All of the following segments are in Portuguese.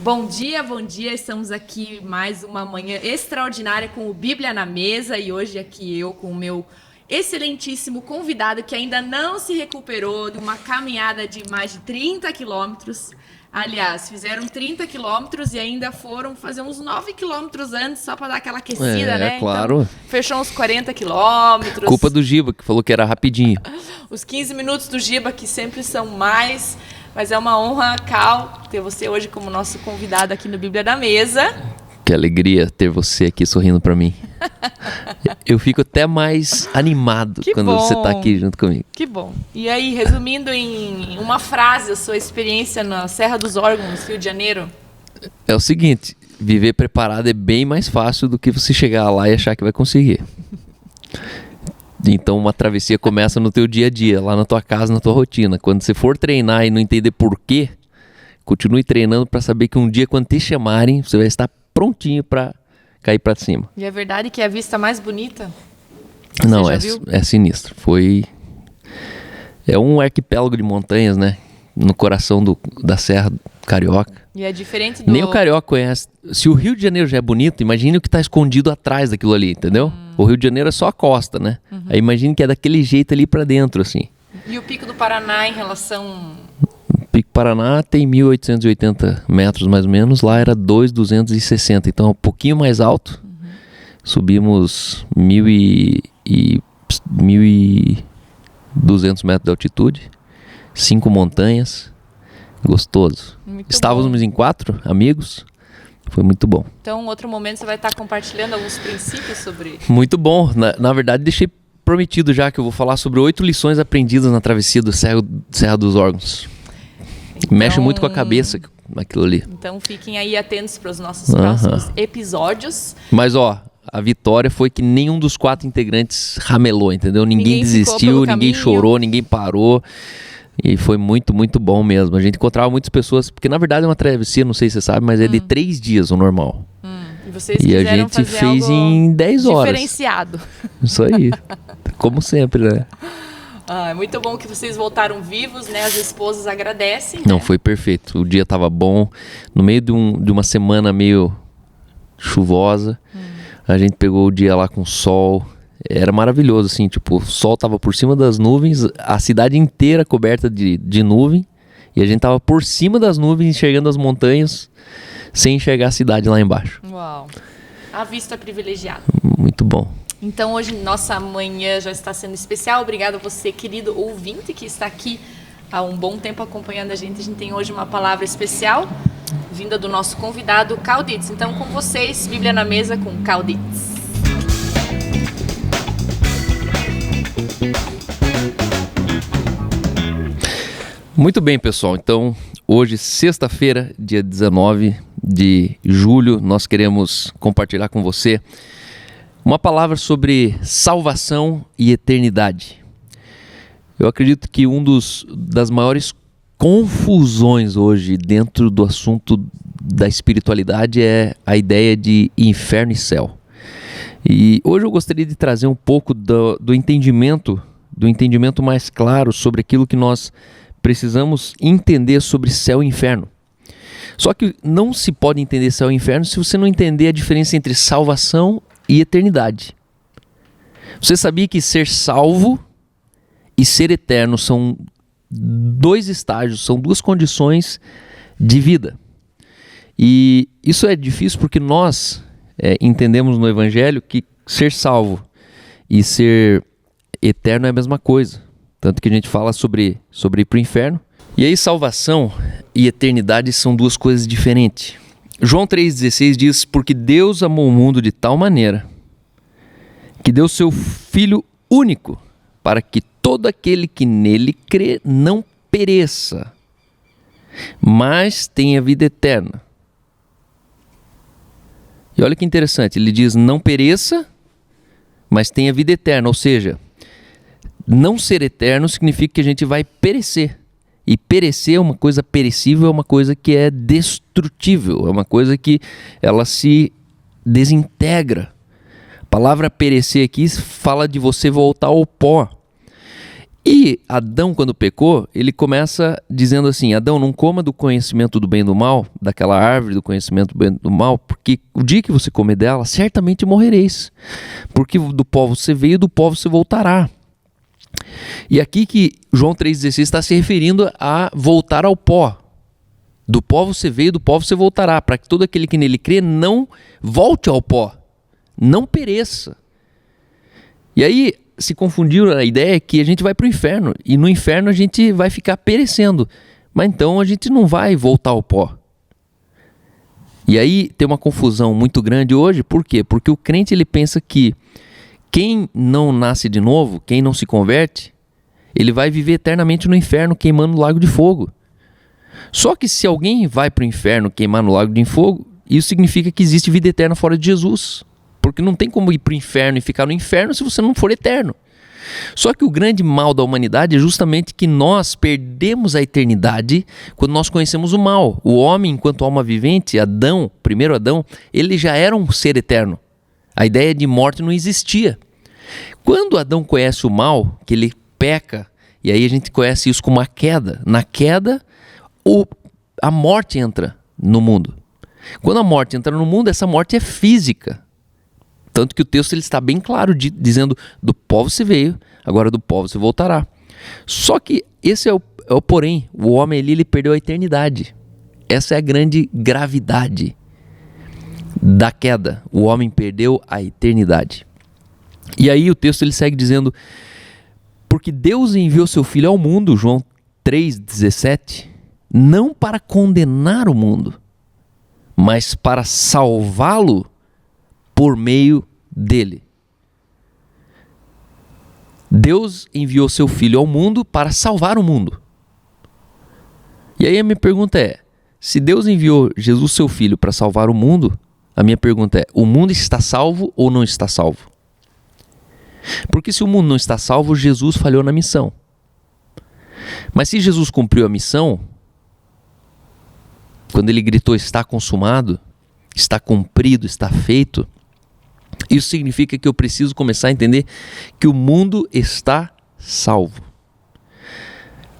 Bom dia, estamos aqui mais uma manhã extraordinária com o Bíblia na Mesa e hoje aqui eu com o meu excelentíssimo convidado que ainda não se recuperou de uma caminhada de mais de 30 quilômetros. Aliás, fizeram 30 quilômetros e ainda foram fazer uns 9 quilômetros antes só para dar aquela aquecida, né? Claro. Então, fechou uns 40 quilômetros. Culpa do Giba, que falou que era rapidinho. Os 15 minutos do Giba, que sempre são mais... Mas é uma honra, Cal, ter você hoje como nosso convidado aqui no Bíblia da Mesa. Que alegria ter você aqui sorrindo pra mim. Eu fico até mais animado quando você tá aqui junto comigo. Que bom. E aí, resumindo em uma frase a sua experiência na Serra dos Órgãos, Rio de Janeiro? É o seguinte, viver preparado é bem mais fácil do que você chegar lá e achar que vai conseguir. Então uma travessia começa no teu dia a dia, lá na tua casa, na tua rotina. Quando você for treinar e não entender porquê, continue treinando para saber que um dia quando te chamarem, você vai estar prontinho para cair para cima. E é verdade que é a vista mais bonita? Não, é sinistro. É um arquipélago de montanhas, né? No coração da Serra Carioca. E é diferente do... Nem o Carioca conhece. Se o Rio de Janeiro já é bonito, imagine o que está escondido atrás daquilo ali, entendeu? O Rio de Janeiro é só a costa, né? Aí imagine que é daquele jeito ali para dentro, assim. E o Pico do Paraná em relação... O Pico Paraná tem 1.880 metros mais ou menos, lá era 2.260, então é um pouquinho mais alto. Subimos 1.200 metros de altitude, 5 montanhas, gostoso. Estávamos em 4 amigos, foi muito bom. Então, em outro momento você vai estar compartilhando alguns princípios sobre... Muito bom, na verdade deixei prometido já que eu vou falar sobre 8 lições aprendidas na travessia do Serra dos Órgãos. Então, mexe muito com a cabeça naquilo ali. Então fiquem aí atentos para os nossos próximos episódios. Mas ó, a vitória foi que nenhum dos 4 integrantes ramelou, entendeu? Ninguém desistiu, ninguém chorou, ninguém parou. E foi muito, muito bom mesmo. A gente encontrava muitas pessoas, porque na verdade é uma travessia, não sei se você sabe, mas é de 3 dias o normal. E vocês a gente fez em 10 horas. Diferenciado. Isso aí, como sempre, né? É muito bom que vocês voltaram vivos, né? As esposas agradecem. Não, foi perfeito. O dia tava bom. No meio de uma semana meio chuvosa, a gente pegou o dia lá com sol. Era maravilhoso, assim, tipo, o sol tava por cima das nuvens, a cidade inteira coberta de nuvem, e a gente tava por cima das nuvens, enxergando as montanhas, sem enxergar a cidade lá embaixo. Uau! A vista privilegiada. Muito bom. Então hoje nossa manhã já está sendo especial. Obrigado a você, querido ouvinte, que está aqui há um bom tempo acompanhando a gente. A gente tem hoje uma palavra especial, vinda do nosso convidado, Cal Dietz. Então com vocês, Bíblia na Mesa com Cal Dietz. Muito bem, pessoal. Então, hoje, sexta-feira, dia 19 de julho, nós queremos compartilhar com você uma palavra sobre salvação e eternidade. Eu acredito que das maiores confusões hoje dentro do assunto da espiritualidade é a ideia de inferno e céu. E hoje eu gostaria de trazer um pouco do entendimento mais claro sobre aquilo que nós precisamos entender sobre céu e inferno. Só que não se pode entender céu e inferno se você não entender a diferença entre salvação e eternidade. Você sabia que ser salvo e ser eterno são 2 estágios, são 2 condições de vida. E isso é difícil porque nós entendemos no Evangelho que ser salvo e ser eterno é a mesma coisa. Tanto que a gente fala sobre ir para o inferno. E aí salvação e eternidade são 2 coisas diferentes. João 3,16 diz: porque Deus amou o mundo de tal maneira que deu seu Filho único para que todo aquele que nele crê não pereça, mas tenha vida eterna. E olha que interessante, ele diz não pereça, mas tenha vida eterna, ou seja, não ser eterno significa que a gente vai perecer. E perecer é uma coisa perecível, é uma coisa que é destrutível, é uma coisa que ela se desintegra. A palavra perecer aqui fala de você voltar ao pó. E Adão, quando pecou, ele começa dizendo assim: Adão, não coma do conhecimento do bem e do mal, daquela árvore do conhecimento do bem e do mal, porque o dia que você comer dela, certamente morrereis. Porque do pó você veio, do pó você voltará. E aqui que João 3,16 está se referindo a voltar ao pó. Do pó você veio, do pó você voltará, para que todo aquele que nele crê não volte ao pó, não pereça. E aí se confundiu a ideia que a gente vai para o inferno, e no inferno a gente vai ficar perecendo, mas então a gente não vai voltar ao pó. E aí tem uma confusão muito grande hoje, por quê? Porque o crente ele pensa que quem não nasce de novo, quem não se converte, ele vai viver eternamente no inferno queimando no lago de fogo. Só que se alguém vai para o inferno queimar no lago de fogo, isso significa que existe vida eterna fora de Jesus. Porque não tem como ir para o inferno e ficar no inferno se você não for eterno. Só que o grande mal da humanidade é justamente que nós perdemos a eternidade quando nós conhecemos o mal. O homem, enquanto alma vivente, Adão, primeiro Adão, ele já era um ser eterno. A ideia de morte não existia. Quando Adão conhece o mal, que ele peca, e aí a gente conhece isso como a queda. Na queda, a morte entra no mundo. Quando a morte entra no mundo, essa morte é física. Tanto que o texto ele está bem claro dizendo: do pó você veio, agora do pó você voltará. Só que esse é o porém. O homem ali ele perdeu a eternidade. Essa é a grande gravidade da queda. O homem perdeu a eternidade. E aí o texto ele segue dizendo: porque Deus enviou seu Filho ao mundo, João 3,17, não para condenar o mundo, mas para salvá-lo por meio dele. Deus enviou seu Filho ao mundo para salvar o mundo. E aí a minha pergunta é: se Deus enviou Jesus, seu Filho, para salvar o mundo, a minha pergunta é: o mundo está salvo ou não está salvo? Porque se o mundo não está salvo, Jesus falhou na missão. Mas se Jesus cumpriu a missão, quando ele gritou está consumado, está cumprido, está feito, isso significa que eu preciso começar a entender que o mundo está salvo.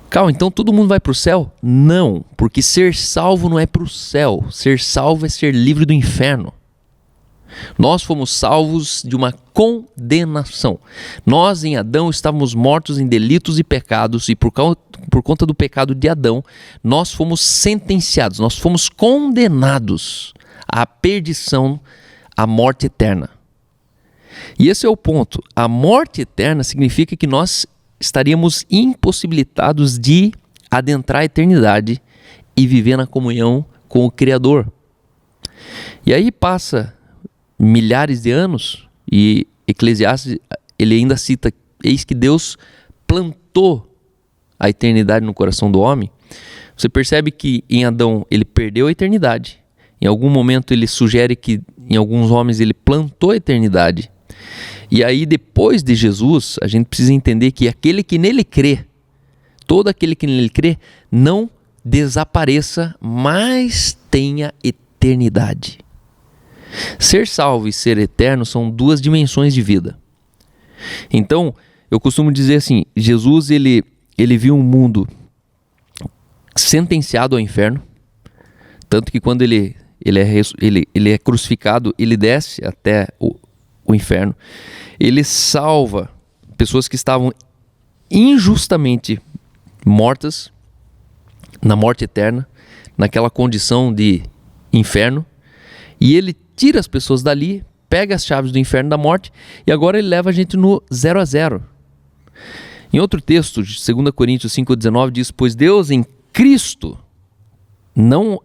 Calma, então todo mundo vai para o céu? Não, porque ser salvo não é para o céu. Ser salvo é ser livre do inferno. Nós fomos salvos de uma condenação. Nós em Adão estávamos mortos em delitos e pecados, e por conta do pecado de Adão, nós fomos sentenciados, nós fomos condenados à perdição, à morte eterna. E esse é o ponto. A morte eterna significa que nós estaríamos impossibilitados de adentrar a eternidade e viver na comunhão com o Criador. E aí passa milhares de anos e Eclesiastes ele ainda cita: eis que Deus plantou a eternidade no coração do homem. Você percebe que em Adão ele perdeu a eternidade. Em algum momento ele sugere que em alguns homens ele plantou a eternidade. E aí depois de Jesus, a gente precisa entender que aquele que nele crê, todo aquele que nele crê, não desapareça, mas tenha eternidade. Ser salvo e ser eterno são duas dimensões de vida. Então, eu costumo dizer assim, Jesus ele viu um mundo sentenciado ao inferno, tanto que quando ele é crucificado, ele desce até o inferno. Ele salva pessoas que estavam injustamente mortas na morte eterna, naquela condição de inferno, e ele tira as pessoas dali, pega as chaves do inferno da morte, e agora ele leva a gente no 0 a 0. Em outro texto, 2 Coríntios 5,19 diz: pois Deus em Cristo, não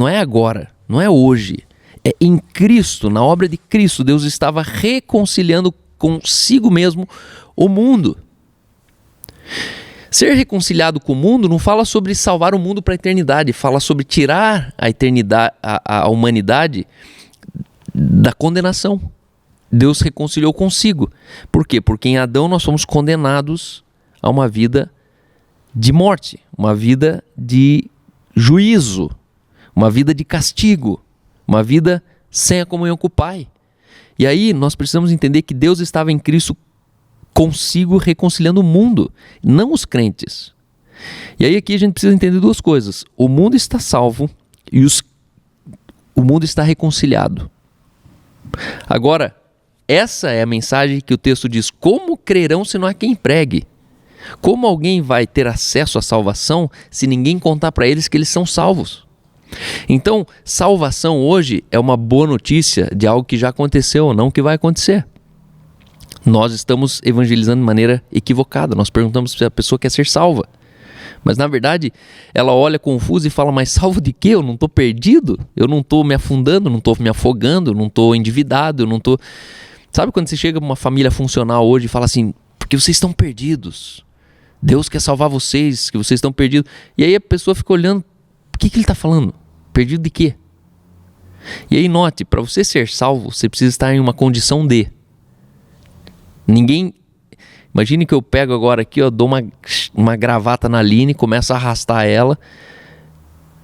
é agora, não é hoje, é em Cristo, na obra de Cristo, Deus estava reconciliando consigo mesmo o mundo. Ser reconciliado com o mundo não fala sobre salvar o mundo para a eternidade, fala sobre tirar a eternidade, a humanidade da condenação. Deus reconciliou consigo. Por quê? Porque em Adão nós fomos condenados a uma vida de morte, uma vida de juízo, uma vida de castigo, uma vida sem a comunhão com o Pai. E aí nós precisamos entender que Deus estava em Cristo consigo reconciliando o mundo, não os crentes. E aí aqui a gente precisa entender duas coisas. O mundo está salvo e o mundo está reconciliado. Agora, essa é a mensagem que o texto diz: como crerão se não há quem pregue? Como alguém vai ter acesso à salvação se ninguém contar para eles que eles são salvos? Então, salvação hoje é uma boa notícia de algo que já aconteceu, não que vai acontecer. Nós estamos evangelizando de maneira equivocada. Nós perguntamos se a pessoa quer ser salva. Mas na verdade, ela olha confusa e fala: mas salvo de quê? Eu não estou perdido? Eu não estou me afundando, não estou me afogando, não estou endividado, eu não estou... Sabe quando você chega para uma família funcional hoje e fala assim: porque vocês estão perdidos. Deus quer salvar vocês, que vocês estão perdidos. E aí a pessoa fica olhando: o que ele está falando? Perdido de quê? E aí note, para você ser salvo, você precisa estar em uma condição de... Ninguém... Imagine que eu pego agora aqui, dou uma gravata na Aline, começo a arrastar ela.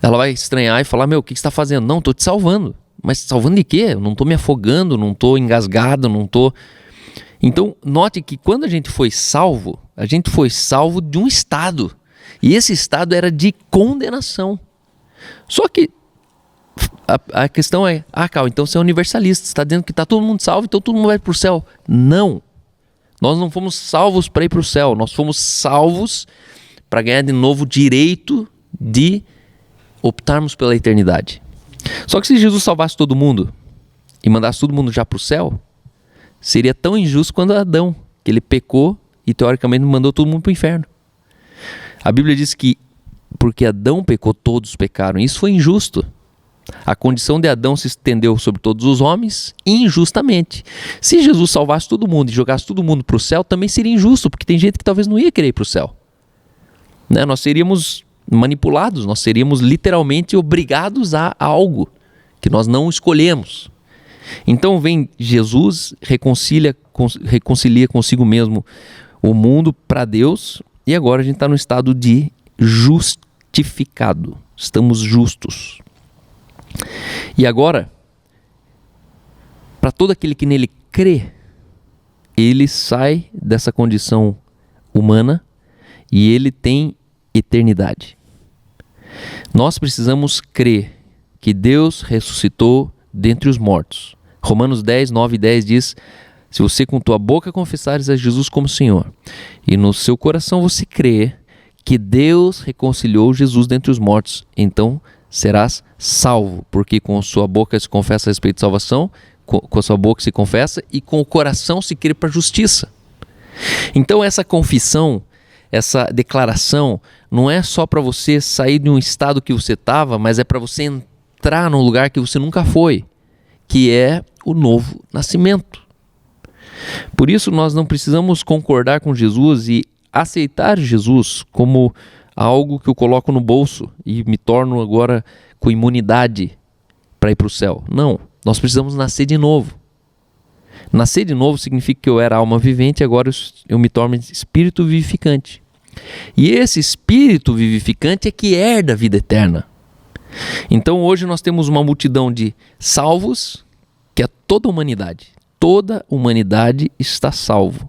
Ela vai estranhar e falar: meu, o que você está fazendo? Não, estou te salvando. Mas salvando de quê? Eu não estou me afogando, não estou engasgado, não estou... Então, note que quando a gente foi salvo de um estado. E esse estado era de condenação. Só que a questão é: Cal, então você é universalista, você está dizendo que está todo mundo salvo, então todo mundo vai para o céu. Não. Nós não fomos salvos para ir para o céu, nós fomos salvos para ganhar de novo o direito de optarmos pela eternidade. Só que se Jesus salvasse todo mundo e mandasse todo mundo já para o céu, seria tão injusto quanto Adão, que ele pecou e teoricamente mandou todo mundo para o inferno. A Bíblia diz que porque Adão pecou, todos pecaram. Isso foi injusto. A condição de Adão se estendeu sobre todos os homens injustamente. Se Jesus salvasse todo mundo e jogasse todo mundo para o céu, também seria injusto, porque tem gente que talvez não ia querer ir para o céu. Nós seríamos manipulados, nós seríamos literalmente obrigados a algo que nós não escolhemos. Então vem Jesus, reconcilia consigo mesmo o mundo para Deus, e agora a gente está no estado de justificado. Estamos justos. E agora, para todo aquele que nele crê, ele sai dessa condição humana e ele tem eternidade. Nós precisamos crer que Deus ressuscitou dentre os mortos. Romanos 10, 9 e 10 diz: se você com tua boca confessares a Jesus como Senhor e no seu coração você crer que Deus reconciliou Jesus dentre os mortos, então serás salvo, porque com a sua boca se confessa a respeito de salvação, com a sua boca se confessa e com o coração se crê para a justiça. Então essa confissão, essa declaração, não é só para você sair de um estado que você estava, mas é para você entrar num lugar que você nunca foi, que é o novo nascimento. Por isso nós não precisamos concordar com Jesus e aceitar Jesus como algo que eu coloco no bolso e me torno agora com imunidade para ir para o céu. Não, nós precisamos nascer de novo. Nascer de novo significa que eu era alma vivente e agora eu me torno espírito vivificante. E esse espírito vivificante é que herda a vida eterna. Então hoje nós temos uma multidão de salvos, que é toda a humanidade. Toda a humanidade está salvo.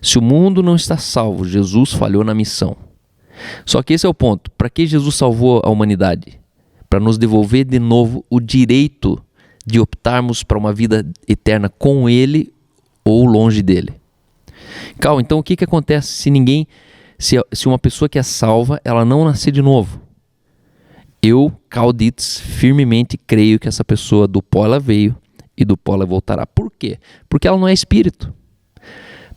Se o mundo não está salvo, Jesus falhou na missão. Só que esse é o ponto. Para que Jesus salvou a humanidade? Para nos devolver de novo o direito de optarmos para uma vida eterna com Ele ou longe dele. Cal, então o que acontece se uma pessoa que é salva, ela não nascer de novo? Eu, Cal Dietz, firmemente creio que essa pessoa do pó ela veio e do pó ela voltará. Por quê? Porque ela não é espírito.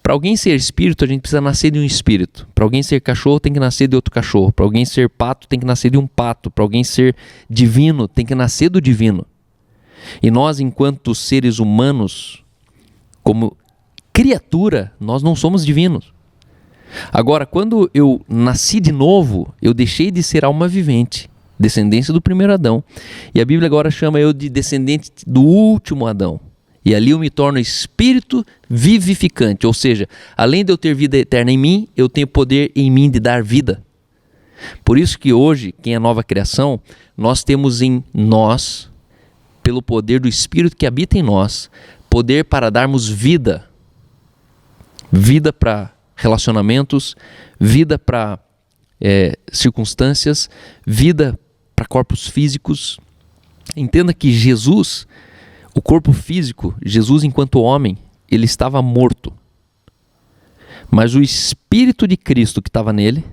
Para alguém ser espírito, a gente precisa nascer de um espírito. Para alguém ser cachorro, tem que nascer de outro cachorro. Para alguém ser pato, tem que nascer de um pato. Para alguém ser divino, tem que nascer do divino. E nós, enquanto seres humanos, como criatura, nós não somos divinos. Agora, quando eu nasci de novo, eu deixei de ser alma vivente, descendência do primeiro Adão. E a Bíblia agora chama eu de descendente do último Adão. E ali eu me torno espírito vivificante, ou seja, além de eu ter vida eterna em mim, eu tenho poder em mim de dar vida. Por isso que hoje, quem é nova criação, nós temos em nós, pelo poder do Espírito que habita em nós, poder para darmos vida. vida para relacionamentos, vida para circunstâncias, vida para corpos físicos. Entenda que Jesus, o corpo físico, Jesus enquanto homem, ele estava morto. Mas o Espírito de Cristo que estava nele,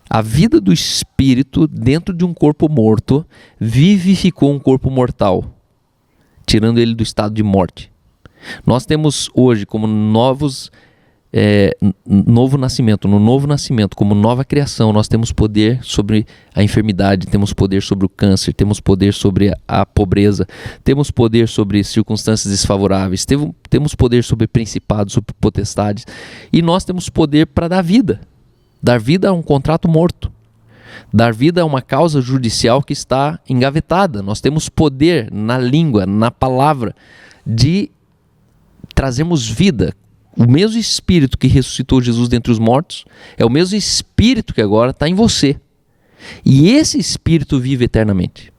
a vida do Espírito dentro de um corpo morto, vivificou um corpo mortal, tirando ele do estado de morte. Nós temos hoje como novo nascimento, no novo nascimento, como nova criação, nós temos poder sobre a enfermidade, temos poder sobre o câncer, temos poder sobre a pobreza, temos poder sobre circunstâncias desfavoráveis, temos poder sobre principados, sobre potestades, e nós temos poder para dar vida. Dar vida a um contrato morto. Dar vida a uma causa judicial que está engavetada. Nós temos poder na língua, na palavra, de trazermos vida. O mesmo Espírito que ressuscitou Jesus dentre os mortos é o mesmo Espírito que agora está em você. E esse Espírito vive eternamente.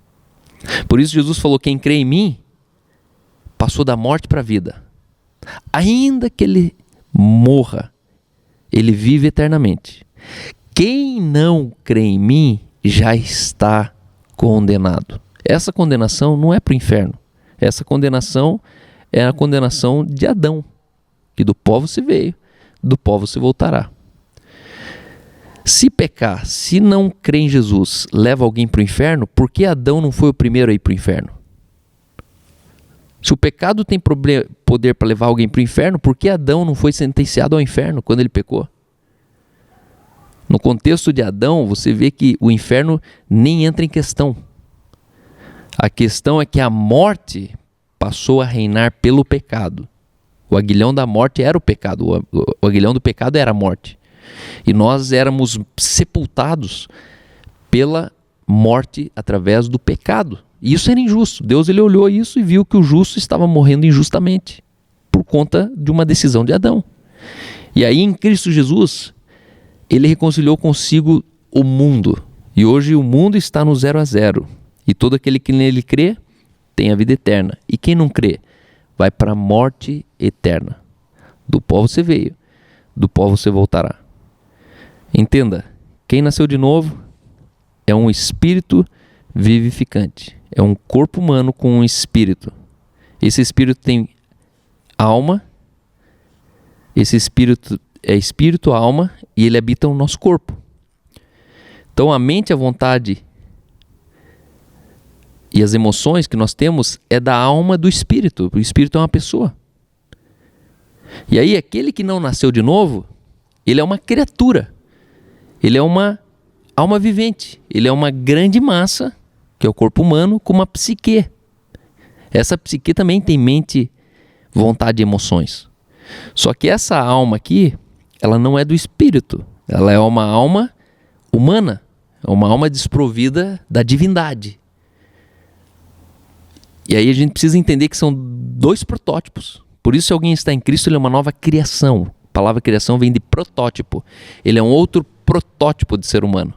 Por isso Jesus falou, quem crê em mim, passou da morte para a vida. Ainda que ele morra, ele vive eternamente. Quem não crê em mim já está condenado. Essa condenação não é para o inferno. Essa condenação é a condenação de Adão. Que do pó você veio, do pó você voltará. Se pecar, se não crer em Jesus, leva alguém para o inferno, por que Adão não foi o primeiro a ir para o inferno? Se o pecado tem poder para levar alguém para o inferno, por que Adão não foi sentenciado ao inferno quando ele pecou? No contexto de Adão, você vê que o inferno nem entra em questão. A questão é que a morte passou a reinar pelo pecado. O aguilhão da morte era o pecado, o aguilhão do pecado era a morte. E nós éramos sepultados pela morte através do pecado. E isso era injusto. Deus ele olhou isso e viu que o justo estava morrendo injustamente por conta de uma decisão de Adão. E aí em Cristo Jesus, ele reconciliou consigo o mundo. E hoje o mundo está no 0 a 0. E todo aquele que nele crê tem a vida eterna. E quem não crê vai para a morte eterna. Do pó você veio, do pó você voltará. Entenda, quem nasceu de novo é um espírito vivificante. É um corpo humano com um espírito. Esse espírito tem alma, esse espírito é espírito, alma, e ele habita no nosso corpo. Então a mente, a vontade e as emoções que nós temos é da alma do espírito. O espírito é uma pessoa. E aí aquele que não nasceu de novo, ele é uma criatura. Ele é uma alma vivente. Ele é uma grande massa, que é o corpo humano, com uma psique. Essa psique também tem mente, vontade e emoções. Só que essa alma aqui, ela não é do espírito. Ela é uma alma humana. É uma alma desprovida da divindade. E aí a gente precisa entender que são dois protótipos. Por isso, se alguém está em Cristo, ele é uma nova criação. A palavra criação vem de protótipo. Ele é um outro protótipo de ser humano.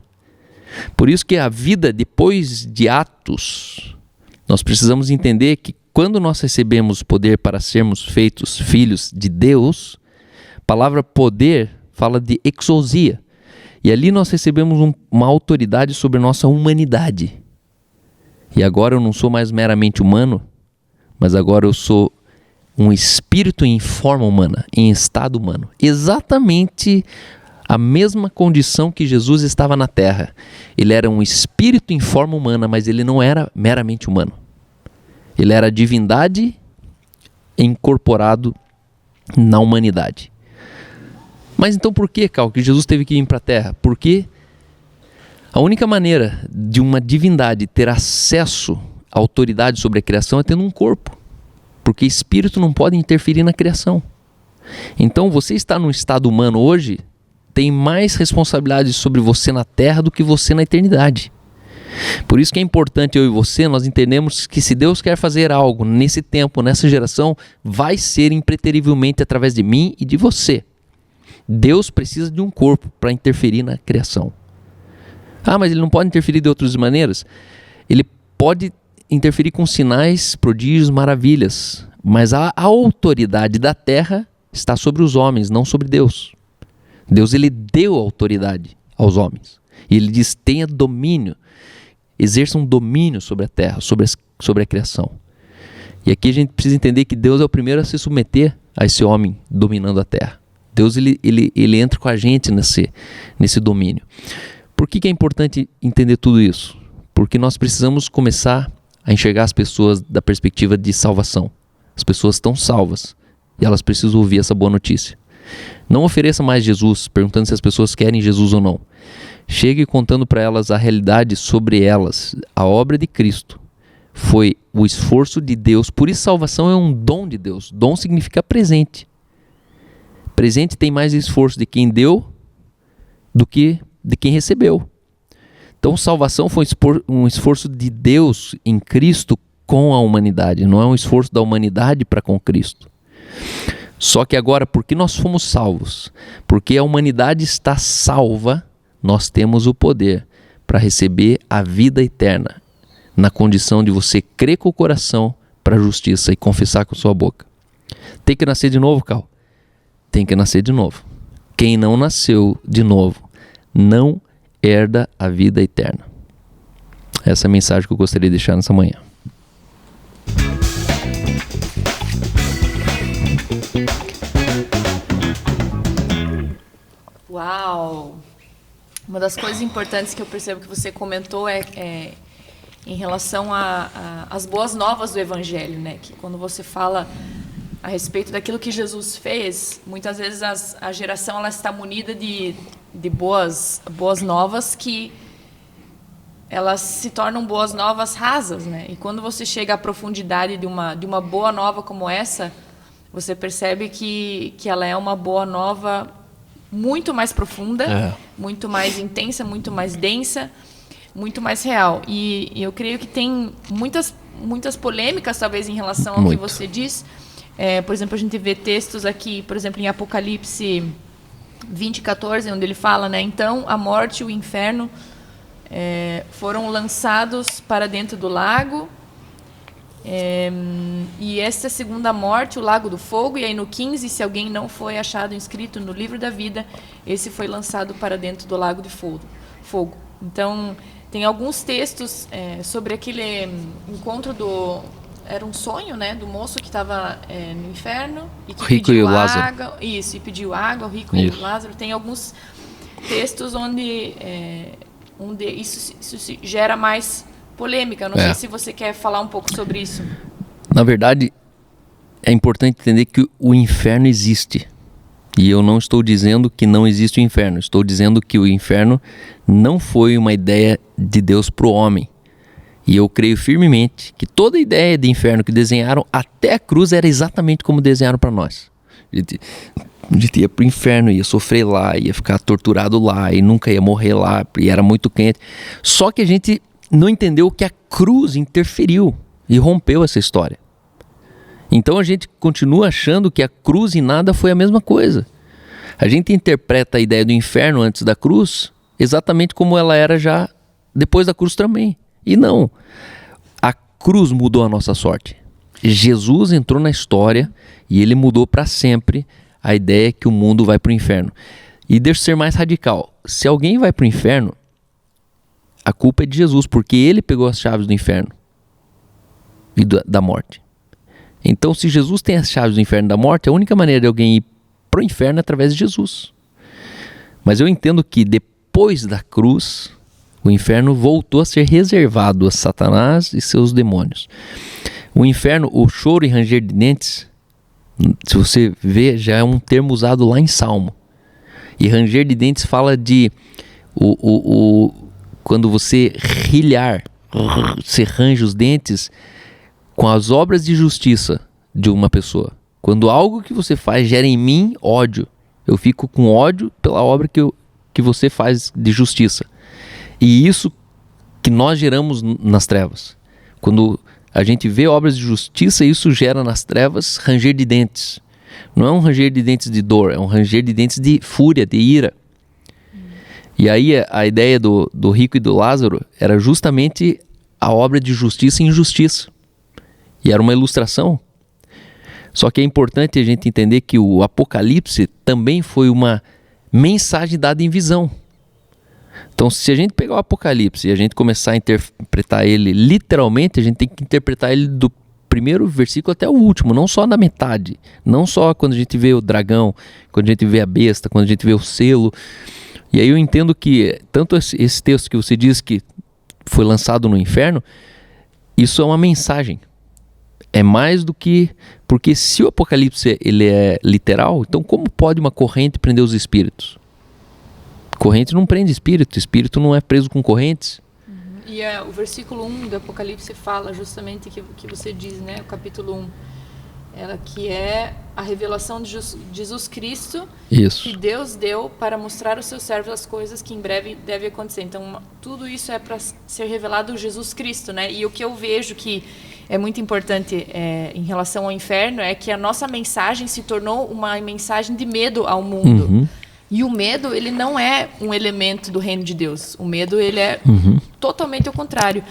Por isso que a vida depois de Atos, nós precisamos entender que quando nós recebemos poder para sermos feitos filhos de Deus, a palavra poder fala de exousia. E ali nós recebemos uma autoridade sobre a nossa humanidade. E agora eu não sou mais meramente humano, mas agora eu sou um espírito em forma humana, em estado humano. Exatamente a mesma condição que Jesus estava na terra. Ele era um espírito em forma humana, mas ele não era meramente humano. Ele era a divindade incorporado na humanidade. Mas então por que, Cal, que Jesus teve que vir para a terra? Porque a única maneira de uma divindade ter acesso à autoridade sobre a criação é tendo um corpo. Porque espírito não pode interferir na criação. Então você está num estado humano hoje, tem mais responsabilidade sobre você na terra do que você na eternidade. Por isso que é importante eu e você, nós entendemos que se Deus quer fazer algo nesse tempo, nessa geração, vai ser impreterivelmente através de mim e de você. Deus precisa de um corpo para interferir na criação. Ah, mas ele não pode interferir de outras maneiras? Ele pode interferir com sinais, prodígios, maravilhas. Mas a autoridade da terra está sobre os homens, não sobre Deus. Deus, ele deu autoridade aos homens. E ele diz, tenha domínio, exerça um domínio sobre a terra, sobre a criação. E aqui a gente precisa entender que Deus é o primeiro a se submeter a esse homem dominando a terra. Deus, ele entra com a gente nesse domínio. Por que é importante entender tudo isso? Porque nós precisamos começar a enxergar as pessoas da perspectiva de salvação. As pessoas estão salvas e elas precisam ouvir essa boa notícia. Não ofereça mais Jesus perguntando se as pessoas querem Jesus ou não. Chegue contando para elas a realidade sobre elas. A obra de Cristo foi o esforço de Deus. Por isso salvação é um dom de Deus. Dom significa presente. Presente tem mais esforço de quem deu do que de quem recebeu. Então salvação foi um esforço de Deus em Cristo com a humanidade. Não é um esforço da humanidade para com Cristo. Só que agora, porque nós fomos salvos, porque a humanidade está salva, nós temos o poder para receber a vida eterna, na condição de você crer com o coração para a justiça e confessar com a sua boca. Tem que nascer de novo, Cal? Tem que nascer de novo. Quem não nasceu de novo não herda a vida eterna. Essa é a mensagem que eu gostaria de deixar nessa manhã. Uau! Uma das coisas importantes que eu percebo que você comentou é em relação às boas novas do Evangelho, né? Que quando você fala a respeito daquilo que Jesus fez, muitas vezes a geração ela está munida de boas novas que elas se tornam boas novas rasas, né? E quando você chega à profundidade de uma boa nova como essa, você percebe que ela é uma boa nova muito mais profunda, muito mais intensa, muito mais densa, muito mais real. E eu creio que tem muitas polêmicas, talvez, em relação ao que você diz. Por exemplo, a gente vê textos aqui, por exemplo, em Apocalipse 20:14, onde ele fala, né? Então, a morte e o inferno foram lançados para dentro do lago. E essa segunda morte, o lago do fogo, e aí no 15, se alguém não foi achado inscrito no livro da vida, esse foi lançado para dentro do lago de fogo. Então, tem alguns textos sobre aquele encontro era um sonho, né, do moço que estava no inferno e que rico pediu e Lázaro. água. Isso, e pediu água, o rico e o Lázaro. Tem alguns textos onde isso gera mais polêmica. Não sei se você quer falar um pouco sobre isso. Na verdade, é importante entender que o inferno existe. E eu não estou dizendo que não existe o inferno. Estou dizendo que o inferno não foi uma ideia de Deus para o homem. E eu creio firmemente que toda a ideia de inferno que desenharam até a cruz era exatamente como desenharam para nós. A gente ia para o inferno, ia sofrer lá, ia ficar torturado lá e nunca ia morrer lá, e era muito quente. Só que a gente não entendeu que a cruz interferiu e rompeu essa história. Então a gente continua achando que a cruz e nada foi a mesma coisa. A gente interpreta a ideia do inferno antes da cruz exatamente como ela era já depois da cruz também. E não. A cruz mudou a nossa sorte. Jesus entrou na história e ele mudou para sempre a ideia que o mundo vai para o inferno. E deixa eu ser mais radical. Se alguém vai para o inferno, a culpa é de Jesus, porque ele pegou as chaves do inferno e da morte. Então, se Jesus tem as chaves do inferno e da morte, a única maneira de alguém ir para o inferno é através de Jesus. Mas eu entendo que depois da cruz, o inferno voltou a ser reservado a Satanás e seus demônios. O inferno, o choro e ranger de dentes, se você vê, já é um termo usado lá em Salmo. E ranger de dentes fala de quando você rilhar, você range os dentes com as obras de justiça de uma pessoa. Quando algo que você faz gera em mim ódio, eu fico com ódio pela obra que você faz de justiça. E isso que nós geramos nas trevas. Quando a gente vê obras de justiça, isso gera nas trevas ranger de dentes. Não é um ranger de dentes de dor, é um ranger de dentes de fúria, de ira. E aí a ideia do rico e do Lázaro era justamente a obra de justiça e injustiça. E era uma ilustração. Só que é importante a gente entender que o Apocalipse também foi uma mensagem dada em visão. Então, se a gente pegar o Apocalipse e a gente começar a interpretar ele literalmente, a gente tem que interpretar ele do primeiro versículo até o último, não só na metade. Não só quando a gente vê o dragão, quando a gente vê a besta, quando a gente vê o selo. E aí eu entendo que tanto esse texto que você diz que foi lançado no inferno, isso é uma mensagem. É mais do que... Porque se o Apocalipse ele é literal, então como pode uma corrente prender os espíritos? Corrente não prende espírito, espírito não é preso com correntes. E o versículo 1 do Apocalipse fala justamente que você diz, né? O capítulo 1. Ela que é a revelação de Jesus Cristo, isso, que Deus deu para mostrar aos seus servos as coisas que em breve devem acontecer. Então, tudo isso é para ser revelado Jesus Cristo, né? E o que eu vejo que é muito importante em relação ao inferno é que a nossa mensagem se tornou uma mensagem de medo ao mundo. E o medo, ele não é um elemento do reino de Deus. O medo, ele é totalmente o contrário.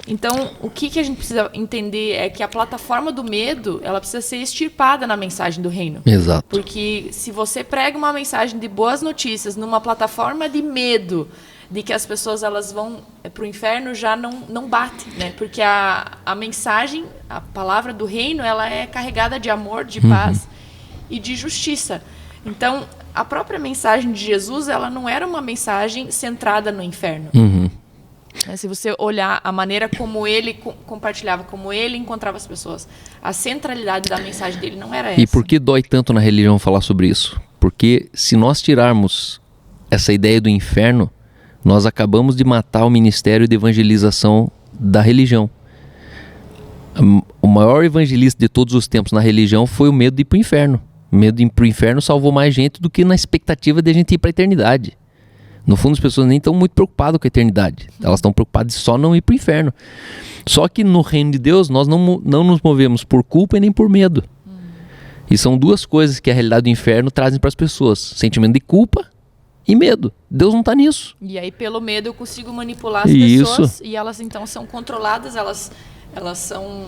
Então, o que a gente precisa entender é que a plataforma do medo, ela precisa ser extirpada na mensagem do reino. Exato. Porque se você prega uma mensagem de boas notícias numa plataforma de medo, de que as pessoas elas vão para o inferno, já não bate, né? Porque a mensagem, a palavra do reino, ela é carregada de amor, de paz e de justiça. Então, a própria mensagem de Jesus, ela não era uma mensagem centrada no inferno. Se você olhar a maneira como ele compartilhava, como ele encontrava as pessoas, a centralidade da mensagem dele não era essa. E por que dói tanto na religião falar sobre isso? Porque se nós tirarmos essa ideia do inferno, nós acabamos de matar o ministério de evangelização da religião. O maior evangelista de todos os tempos na religião foi o medo de ir para o inferno. O medo de ir para o inferno salvou mais gente do que na expectativa de a gente ir para a eternidade. No fundo, as pessoas nem estão muito preocupadas com a eternidade. Elas estão preocupadas em só não ir para o inferno. Só que no reino de Deus, nós não nos movemos por culpa e nem por medo. E são duas coisas que a realidade do inferno trazem para as pessoas. Sentimento de culpa e medo. Deus não está nisso. E aí, pelo medo, eu consigo manipular as pessoas. E elas, então, são controladas, elas são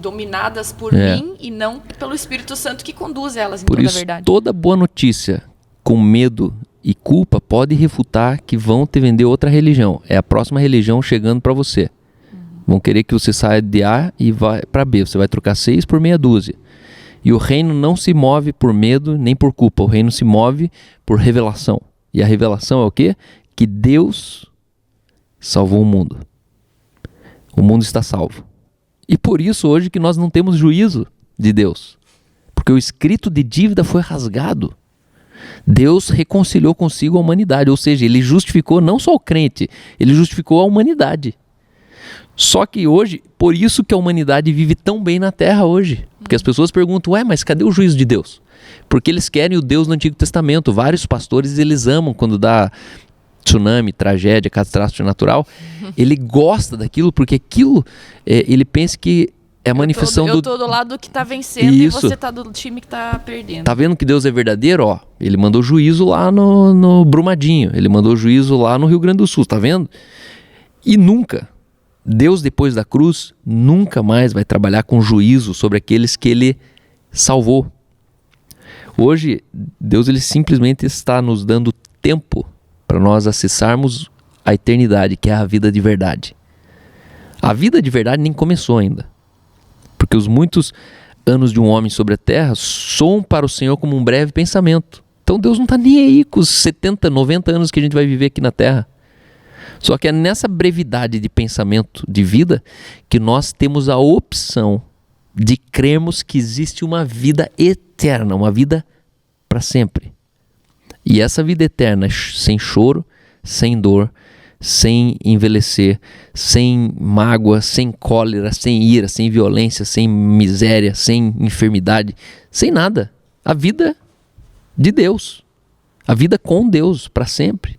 dominadas por mim e não pelo Espírito Santo que conduz elas em toda a verdade. Toda boa notícia com medo e culpa pode refutar que vão te vender outra religião. É a próxima religião chegando para você. Vão querer que você saia de A e vá para B. Você vai trocar 6 por meia dúzia. E o reino não se move por medo nem por culpa. O reino se move por revelação. E a revelação é o quê? Que Deus salvou o mundo. O mundo está salvo. E por isso hoje que nós não temos juízo de Deus. Porque o escrito de dívida foi rasgado. Deus reconciliou consigo a humanidade, ou seja, ele justificou não só o crente, ele justificou a humanidade. Só que hoje, por isso que a humanidade vive tão bem na Terra hoje. Porque as pessoas perguntam, mas cadê o juízo de Deus? Porque eles querem o Deus do Antigo Testamento. Vários pastores, eles amam quando dá tsunami, tragédia, catástrofe natural. Ele gosta daquilo porque aquilo, ele pensa que é a manifestação eu tô do lado que tá vencendo e você tá do time que tá perdendo. Tá vendo que Deus é verdadeiro? Ele mandou juízo lá no Brumadinho. Ele mandou juízo lá no Rio Grande do Sul, tá vendo? E nunca, Deus depois da cruz, nunca mais vai trabalhar com juízo sobre aqueles que ele salvou. Hoje, Deus ele simplesmente está nos dando tempo para nós acessarmos a eternidade, que é a vida de verdade. A vida de verdade nem começou ainda. Porque os muitos anos de um homem sobre a terra soam para o Senhor como um breve pensamento. Então Deus não está nem aí com os 70, 90 anos que a gente vai viver aqui na terra. Só que é nessa brevidade de pensamento de vida que nós temos a opção de crermos que existe uma vida eterna, uma vida para sempre. E essa vida eterna, sem choro, sem dor, sem envelhecer, sem mágoa, sem cólera, sem ira, sem violência, sem miséria, sem enfermidade, sem nada. A vida de Deus. A vida com Deus para sempre.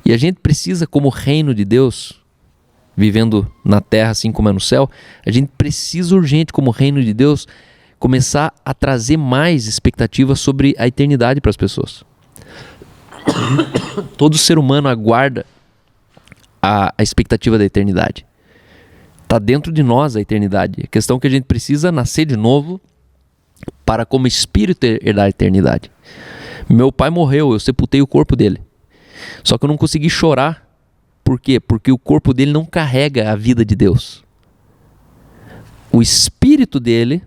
E a gente precisa, como reino de Deus, vivendo na terra assim como é no céu, a gente precisa urgente, como reino de Deus, começar a trazer mais expectativas sobre a eternidade para as pessoas. Todo ser humano aguarda a expectativa da eternidade. Está dentro de nós a eternidade. A questão é que a gente precisa nascer de novo para como espírito herdar a eternidade. Meu pai morreu, eu sepultei o corpo dele. Só que eu não consegui chorar. Por quê? Porque o corpo dele não carrega a vida de Deus. O espírito dele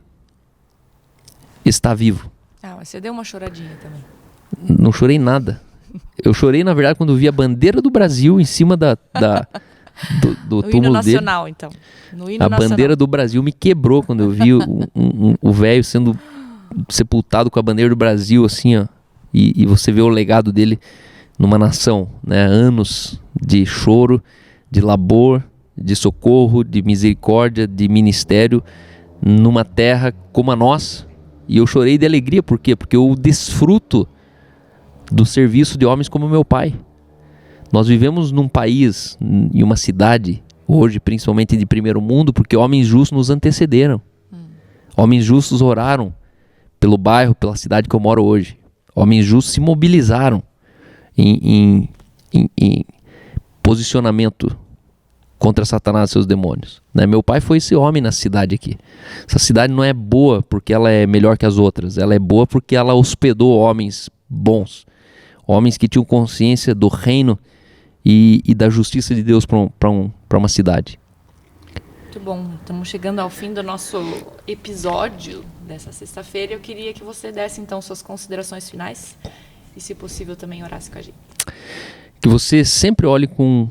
está vivo. Mas você deu uma choradinha também. Não chorei nada. Eu chorei, na verdade, quando vi a bandeira do Brasil em cima do no túmulo hino nacional, dele. Então. No hino A nacional. bandeira do Brasil me quebrou quando eu vi o velho sendo sepultado com a bandeira do Brasil, assim, ó. E você vê o legado dele numa nação, né? Anos de choro, de labor, de socorro, de misericórdia, de ministério, numa terra como a nossa. E eu chorei de alegria, por quê? Porque eu desfruto do serviço de homens como meu pai. Nós vivemos num país, em uma cidade, hoje principalmente de primeiro mundo, porque homens justos nos antecederam. Homens justos oraram pelo bairro, pela cidade que eu moro hoje. Homens justos se mobilizaram em posicionamento contra Satanás e seus demônios, né? Meu pai foi esse homem na cidade aqui. Essa cidade não é boa porque ela é melhor que as outras. Ela é boa porque ela hospedou homens bons. Homens que tinham consciência do reino e da justiça de Deus para uma cidade. Muito bom. Estamos chegando ao fim do nosso episódio dessa sexta-feira. Eu queria que você desse, então, suas considerações finais e, se possível, também orasse com a gente. Que você sempre olhe com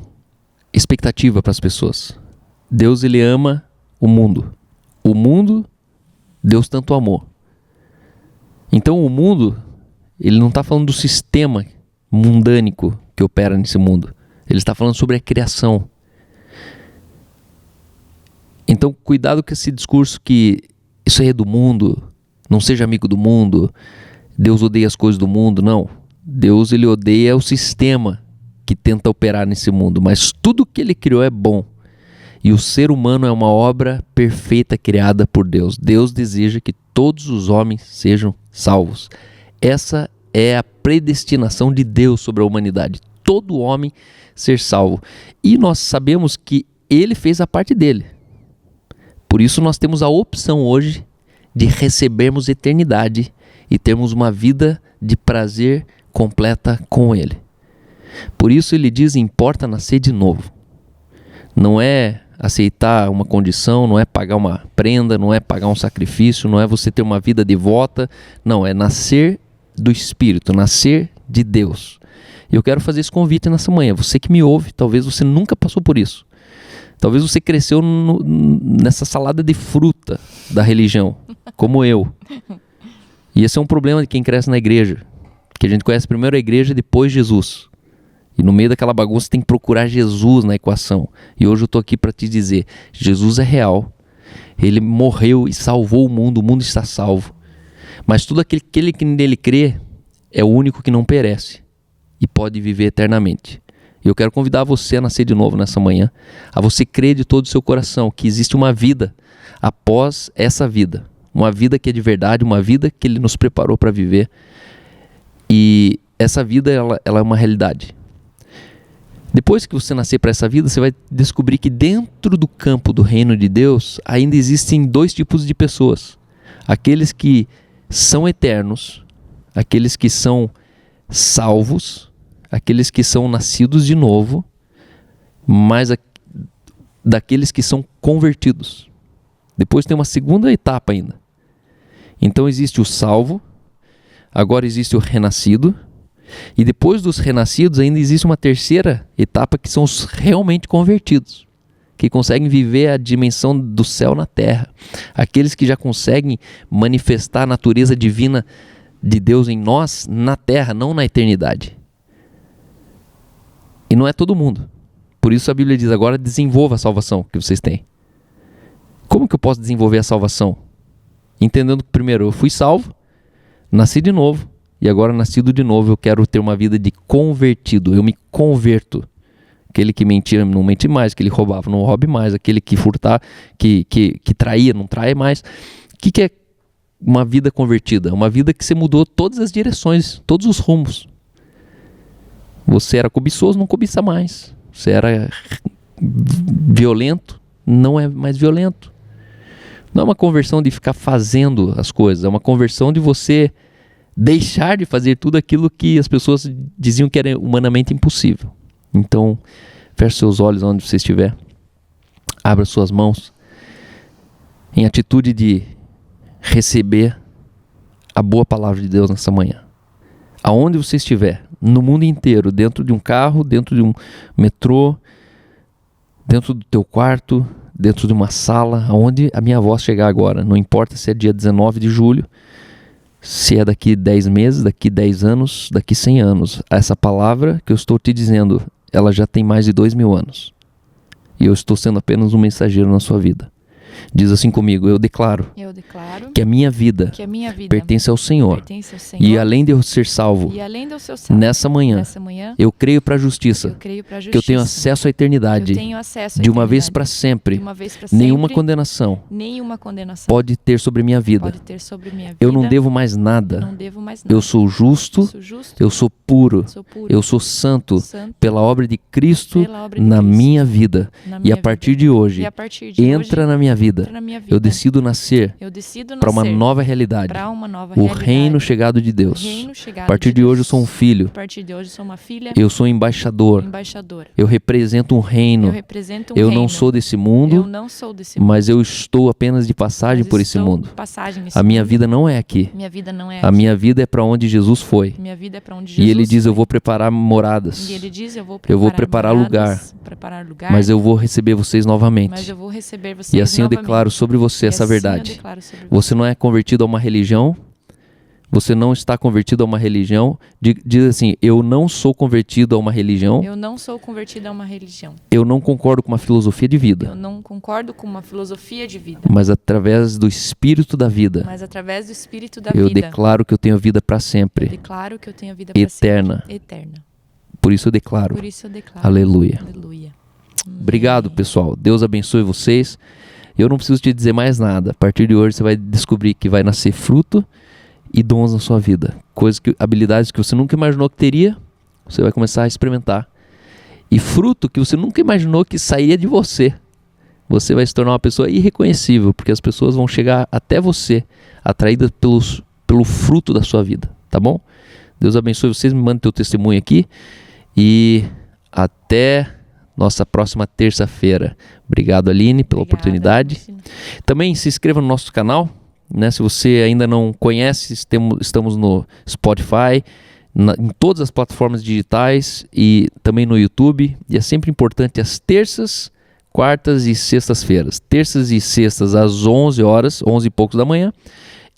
expectativa para as pessoas. Deus, ele ama o mundo. O mundo, Deus tanto amou. Então, o mundo, ele não está falando do sistema mundânico que opera nesse mundo. Ele está falando sobre a criação. Então, cuidado com esse discurso que isso aí é do mundo, não seja amigo do mundo, Deus odeia as coisas do mundo. Não. Deus, ele odeia o sistema que tenta operar nesse mundo, mas tudo que ele criou é bom. E o ser humano é uma obra perfeita criada por Deus. Deus deseja que todos os homens sejam salvos. Essa é a predestinação de Deus sobre a humanidade. Todo homem ser salvo. E nós sabemos que ele fez a parte dele. Por isso nós temos a opção hoje de recebermos eternidade e termos uma vida de prazer completa com ele. Por isso ele diz, importa nascer de novo. Não é aceitar uma condição, não é pagar uma prenda, não é pagar um sacrifício, não é você ter uma vida devota. Não, é nascer do Espírito, nascer de Deus. E eu quero fazer esse convite nessa manhã. Você que me ouve, talvez você nunca passou por isso. Talvez você cresceu nessa salada de fruta da religião, como eu. E esse é um problema de quem cresce na igreja. Que a gente conhece primeiro a igreja, depois Jesus. E no meio daquela bagunça tem que procurar Jesus na equação. E hoje eu estou aqui para te dizer, Jesus é real. Ele morreu e salvou o mundo está salvo. Mas tudo aquele que nele crê é o único que não perece e pode viver eternamente. E eu quero convidar você a nascer de novo nessa manhã, a você crer de todo o seu coração que existe uma vida após essa vida. Uma vida que é de verdade, uma vida que ele nos preparou para viver. E essa vida, ela é uma realidade. Depois que você nascer para essa vida, você vai descobrir que dentro do campo do reino de Deus ainda existem dois tipos de pessoas. Aqueles que são eternos, aqueles que são salvos, aqueles que são nascidos de novo, mas daqueles que são convertidos. Depois tem uma segunda etapa ainda. Então existe o salvo, agora existe o renascido, e depois dos renascidos ainda existe uma terceira etapa que são os realmente convertidos, que conseguem viver a dimensão do céu na terra. Aqueles que já conseguem manifestar a natureza divina de Deus em nós na terra, não na eternidade. E não é todo mundo. Por isso a Bíblia diz, agora desenvolva a salvação que vocês têm. Como que eu posso desenvolver a salvação? Entendendo que primeiro eu fui salvo, nasci de novo, e agora nascido de novo eu quero ter uma vida de convertido. Eu me converto. Aquele que mentia não mente mais, aquele que roubava não roube mais, aquele que furtar, que traía não trai mais. O que é uma vida convertida? Uma vida que você mudou todas as direções, todos os rumos. Você era cobiçoso, não cobiça mais. Você era violento, não é mais violento. Não é uma conversão de ficar fazendo as coisas, é uma conversão de você deixar de fazer tudo aquilo que as pessoas diziam que era humanamente impossível. Então, feche seus olhos onde você estiver, abra suas mãos, em atitude de receber a boa palavra de Deus nessa manhã. Aonde você estiver, no mundo inteiro, dentro de um carro, dentro de um metrô, dentro do teu quarto, dentro de uma sala, aonde a minha voz chegar agora, não importa se é dia 19 de julho, se é daqui 10 meses, daqui 10 anos, daqui 100 anos, essa palavra que eu estou te dizendo, ela já tem mais de 2000 anos. E eu estou sendo apenas um mensageiro na sua vida. Diz assim comigo, eu declaro que a minha vida pertence ao Senhor. E além de eu ser salvo, nessa manhã, eu creio para a justiça, que eu tenho acesso à eternidade, de uma vez para sempre. Nenhuma condenação pode ter sobre minha vida. Eu não devo mais nada. Eu sou justo, eu sou puro, eu sou santo pela obra de Cristo na minha vida. E a partir de hoje, entra na minha vida. Eu decido nascer para uma nova realidade, o reino chegado de Deus. A partir de hoje eu sou um filho, eu sou um embaixador, eu represento um reino, eu não sou desse mundo, mas eu estou apenas de passagem por esse mundo. A minha vida não é aqui, a minha vida é para onde Jesus foi. E Ele diz, eu vou preparar moradas, eu vou preparar lugar, mas eu vou receber vocês novamente. E assim eu declaro sobre você essa verdade. Você não é convertido a uma religião. Você não está convertido a uma religião. Diz assim, eu não sou convertido a uma religião. Eu não sou convertido a uma religião. Eu não concordo com uma filosofia de vida. Eu não concordo com uma filosofia de vida. Mas através do Espírito da vida. Mas através do Espírito da eu vida. declaro que eu tenho vida para sempre. Eu declaro que eu tenho vida para eterna. sempre. Eterna. Por isso eu declaro. Por isso eu declaro. Aleluia. Aleluia. Obrigado, pessoal. Deus abençoe vocês. Eu não preciso te dizer mais nada. A partir de hoje você vai descobrir que vai nascer fruto e dons na sua vida. Habilidades que você nunca imaginou que teria, você vai começar a experimentar. E fruto que você nunca imaginou que sairia de você. Você vai se tornar uma pessoa irreconhecível, porque as pessoas vão chegar até você, atraídas pelo fruto da sua vida. Tá bom? Deus abençoe vocês, me manda teu testemunho aqui. E até nossa próxima terça-feira. Obrigado, Aline, pela oportunidade. Também se inscreva no nosso canal, né? Se você ainda não conhece, estamos no Spotify, em todas as plataformas digitais e também no YouTube. E é sempre importante às terças, quartas e sextas-feiras. Terças e sextas às 11 horas, 11 e poucos da manhã.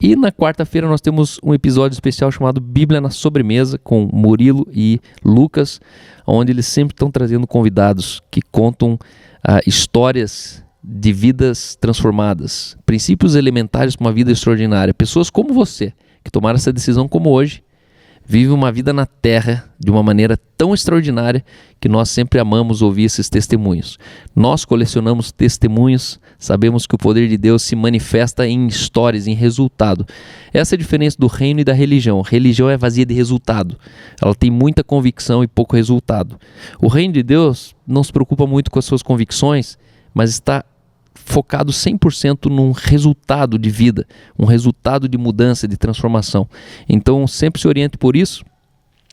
E na quarta-feira nós temos um episódio especial chamado Bíblia na Sobremesa, com Murilo e Lucas, onde eles sempre estão trazendo convidados que contam histórias de vidas transformadas, princípios elementares para uma vida extraordinária. Pessoas como você, que tomaram essa decisão como hoje, vivem uma vida na terra de uma maneira tão extraordinária que nós sempre amamos ouvir esses testemunhos. Nós colecionamos testemunhos, sabemos que o poder de Deus se manifesta em histórias, em resultado. Essa é a diferença do reino e da religião. A religião é vazia de resultado. Ela tem muita convicção e pouco resultado. O reino de Deus não se preocupa muito com as suas convicções, mas está focado 100% num resultado de vida, um resultado de mudança, de transformação. Então, sempre se oriente por isso.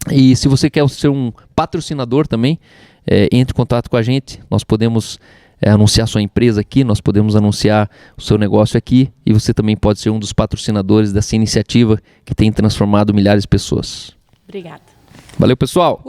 E se você quer ser um patrocinador também, entre em contato com a gente. Nós podemos anunciar sua empresa aqui, nós podemos anunciar o seu negócio aqui, e você também pode ser um dos patrocinadores dessa iniciativa que tem transformado milhares de pessoas. Obrigada. Valeu, pessoal!